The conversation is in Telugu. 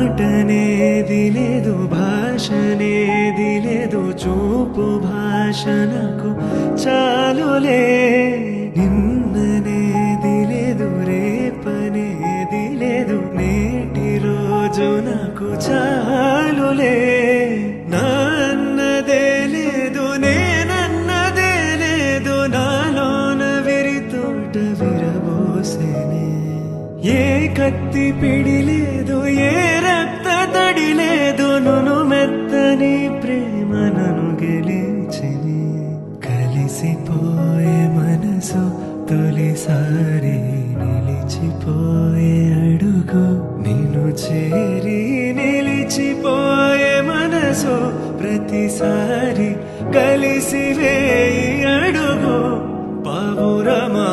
మాటనేది లేదు, భాషనేది లేదు, చూపు భాష నాకు చాలులే. నిన్ననేది లేదు, రేపనేది లేదు, నేటి రోజు నాకు చాలులే. నాన్నదే లేదు, నేనన్నదే లేదు, నాలోన విరితోట విరబోసేనే. ఏ కత్తి పిడి లేదు, ఏ రక్త తడి లేదు, నును మెత్తని ప్రేమ నన్ను గెలిచిని. కలిసిపోయే మనసు తొలిసారి నిలిచిపోయే అడుగు, నిన్ను చేరి నిలిచిపోయే మనసు ప్రతిసారి కలిసి వేయి అడుగు. పావురమా